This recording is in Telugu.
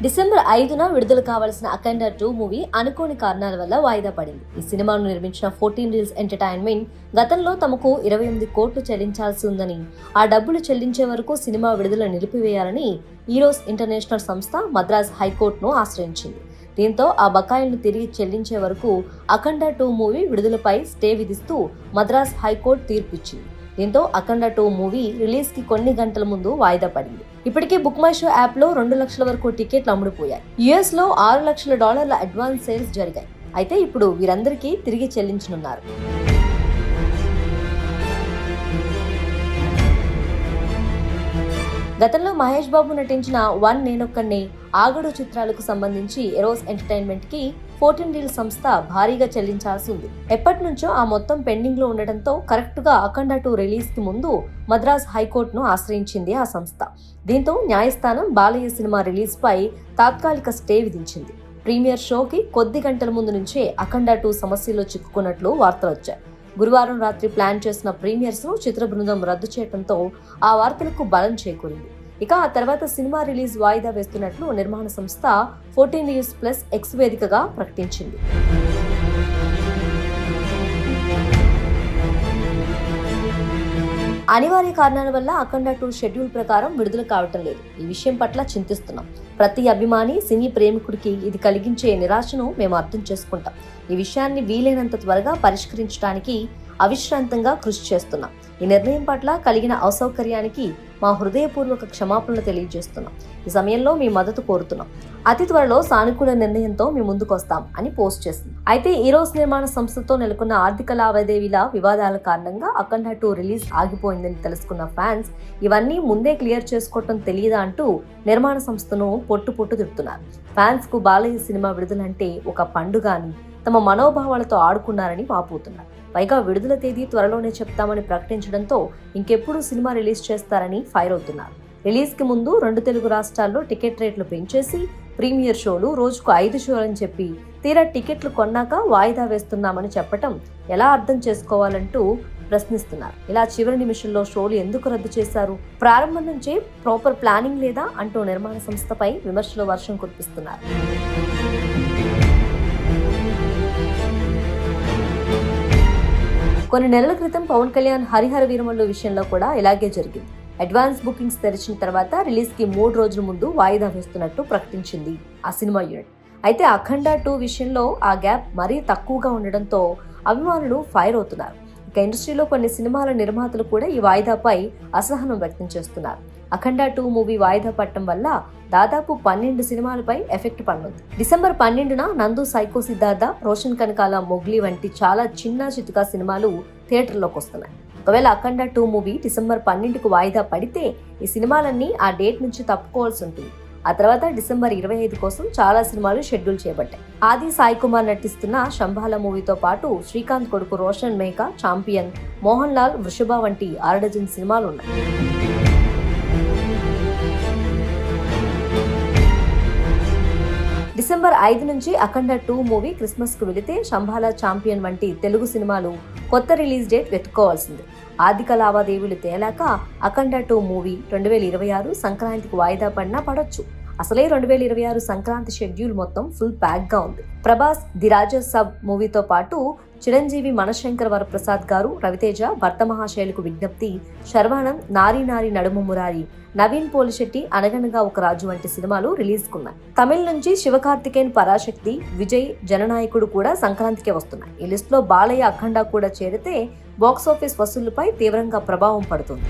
డిసెంబర్ 5న విడుదల కావాల్సిన అఖండ 2 మూవీ అనుకోని కారణాల వల్ల వాయిదా పడింది. ఈ సినిమాను నిర్మించిన 14 రీల్స్ ఎంటర్టైన్మెంట్ గతంలో తమకు 28 కోట్లు చెల్లించాల్సి ఉందని, ఆ డబ్బులు చెల్లించే వరకు సినిమా విడుదల నిలిపివేయాలని ఈరోస్ ఇంటర్నేషనల్ సంస్థ మద్రాస్ హైకోర్టును ఆశ్రయించింది. దీంతో ఆ బకాయిలను తిరిగి చెల్లించే వరకు అఖండ 2 మూవీ విడుదలపై స్టే విధిస్తూ మద్రాస్ హైకోర్టు తీర్పిచ్చింది. దీంతో అఖండ 2 మూవీ రిలీజ్ కి కొన్ని గంటల ముందు వాయిదా పడింది. ఇప్పటికే బుక్ మై షో యాప్ లో 2 లక్షల వరకు టికెట్లు అమ్ముడుపోయాయి. యుఎస్ లో $6 లక్షల అడ్వాన్స్ సేల్స్ జరిగాయి. అయితే ఇప్పుడు వీరందరికీ తిరిగి చెల్లించనున్నారు. గతంలో మహేష్ బాబు నటించిన 1 నేనొక్కనే, ఆగడు చిత్రాలకు సంబంధించి ఎరోస్ ఎంటర్టైన్మెంట్ కి 14 రీల్స్ సంస్థ భారీగా చెల్లించాల్సి ఉంది. ఎప్పటి నుంచో ఆ మొత్తం పెండింగ్ లో ఉండటంతో కరెక్ట్ గా అఖండ 2 రిలీజ్ కి ముందు మద్రాస్ హైకోర్టును ఆశ్రయించింది ఆ సంస్థ. దీంతో న్యాయస్థానం బాలయ్య సినిమా రిలీజ్ పై తాత్కాలిక స్టే విధించింది. ప్రీమియర్ షోకి కొద్ది గంటల ముందు నుంచే అఖండ 2 సమస్యలో చిక్కుకున్నట్లు వార్తలు వచ్చాయి. గురువారం రాత్రి ప్లాన్ చేసిన ప్రీమియర్స్ ను చిత్ర బృందం రద్దు చేయడంతో ఆ వార్తలకు బలం చేకూరింది. ఇక ఆ తర్వాత సినిమా రిలీజ్ వాయిదా వేస్తున్నట్లు నిర్మాణ సంస్థ 14 న్యూస్ ప్లస్ ఎక్స్ వేదికగా ప్రకటించింది. అనివార్య కారణాల వల్ల అఖండ 2 షెడ్యూల్ ప్రకారం విడుదల కావటం లేదు. ఈ విషయం పట్ల చింతిస్తున్నాం. ప్రతి అభిమాని, సినీ ప్రేమికుడికి ఇది కలిగించే నిరాశను మేము అర్థం చేసుకుంటాం. ఈ విషయాన్ని వీలైనంత త్వరగా పరిష్కరించడానికి అవిశ్రాంతంగా కృషి చేస్తున్నాం. ఈ నిర్ణయం పట్ల కలిగిన అసౌకర్యానికి మా హృదయపూర్వక క్షమాపణలు తెలియజేస్తున్నాం. ఈ సమయంలో మీ మద్దతు కోరుతున్నాం. అతి త్వరలో సానుకూల నిర్ణయంతో మీ ముందుకొస్తాం అని పోస్ట్ చేసింది. అయితే ఈరోస్ నిర్మాణ సంస్థతో నెలకొన్న ఆర్థిక లావాదేవీల వివాదాల కారణంగా అఖండ 2 రిలీజ్ ఆగిపోయిందని తెలుసుకున్న ఫ్యాన్స్ ఇవన్నీ ముందే క్లియర్ చేసుకోవటం తెలియదా అంటూ నిర్మాణ సంస్థను పొట్టు తిడుతున్నారు. ఫ్యాన్స్ కు బాలయ్య సినిమా విడుదలంటే ఒక పండుగ అని, తమ మనోభావాలతో ఆడుకున్నారని వాపోతున్నారు. పైగా విడుదల తేదీ త్వరలోనే చెప్తామని ప్రకటించడంతో ఇంకెప్పుడు సినిమా రిలీజ్ చేస్తారని ఫైర్ అవుతున్నారు. రిలీజ్ కి ముందు 2 తెలుగు రాష్ట్రాల్లో టికెట్ రేట్లు పెంచేసి ప్రీమియర్ షోలు రోజుకు 5 షోలని చెప్పి తీరా టికెట్లు కొన్నాక వాయిదా వేస్తున్నామని చెప్పటం ఎలా అర్థం చేసుకోవాలంటూ ప్రశ్నిస్తున్నారు. ఇలా చివరి నిమిషంలో షోలు ఎందుకు రద్దు చేశారు? ప్రారంభం నుంచే ప్రాపర్ ప్లానింగ్ లేదా అంటూ నిర్మాణ సంస్థపై విమర్శల వర్షం కురిపిస్తున్నారు. కొన్ని నెలల క్రితం పవన్ కళ్యాణ్ హరిహర వీరమల్లు విషయంలో కూడా ఇలాగే జరిగింది. అడ్వాన్స్ బుకింగ్స్ తెరిచిన తర్వాత రిలీజ్ కి 3 రోజుల ముందు వాయిదా వేస్తున్నట్టు ప్రకటించింది ఆ సినిమా యూనిట్. అయితే అఖండ 2 విషయంలో ఆ గ్యాప్ మరీ తక్కువగా ఉండడంతో అభిమానులు ఫైర్ అవుతున్నారు. ఇక ఇండస్ట్రీలో కొన్ని సినిమాల నిర్మాతలు కూడా ఈ వాయిదాపై అసహనం వ్యక్తం చేస్తున్నారు. అఖండ 2 మూవీ వాయిదా పడటం వల్ల దాదాపు 12 సినిమాలపై ఎఫెక్ట్ పడనుంది. డిసెంబర్ 12న నందు, సైకో సిద్ధార్థ, రోషన్ కనకాల, మొగ్లీ వంటి చాలా చిన్న చితుకా సినిమాలు థియేటర్లోకి వస్తున్నాయి. ఒకవేళ అఖండ 2 మూవీ డిసెంబర్ 12కు వాయిదా పడితే ఈ సినిమాలన్నీ ఆ డేట్ నుంచి తప్పుకోవాల్సి ఉంటుంది. ఆ తర్వాత డిసెంబర్ 25 కోసం చాలా సినిమాలు షెడ్యూల్ చేయబడ్డాయి. ఆది సాయి కుమార్ నటిస్తున్న శంభాల మూవీతో పాటు శ్రీకాంత్ కొడుకు రోషన్ మేకా, ఛాంపియన్, మోహన్ లాల్, వృషభ వంటి 6 డజన్ సినిమాలు ఉన్నాయి. డిసెంబర్ 5 నుంచి అఖండ 2 మూవీ క్రిస్మస్ కు వెళితే శంభాల, ఛాంపియన్ వంటి తెలుగు సినిమాలు కొత్త రిలీజ్ డేట్ వెతుక్కోవాల్సింది. ఆర్థిక లావాదేవీలు తేలాక అఖండ 2 మూవీ 2026 సంక్రాంతికి వాయిదా పడినా పడొచ్చు. అసలే 2026 సంక్రాంతి షెడ్యూల్ మొత్తం ఫుల్ ప్యాక్ గా ఉంది. ప్రభాస్ ది రాజా సబ్ మూవీతో పాటు చిరంజీవి, మనశంకర్ వరప్రసాద్ గారు, రవితేజ, భర్త మహాశైలకు విజ్ఞప్తి, శర్వానంద్, నారీ నారీ నడుము మురారి, నవీన్ పోలిశెట్టి, అనగనగా ఒక రాజు వంటి సినిమాలు రిలీజ్ కున్నాయి. తమిళ నుంచి శివకార్తికేయన్, పరాశక్తి, విజయ్, జననాయకుడు కూడా సంక్రాంతికే వస్తున్నాయి. ఈ లిస్ట్ లో బాలయ్య, అఖండ కూడా చేరితే బాక్సాఫీస్ వసూళ్లపై తీవ్రంగా ప్రభావం పడుతుంది.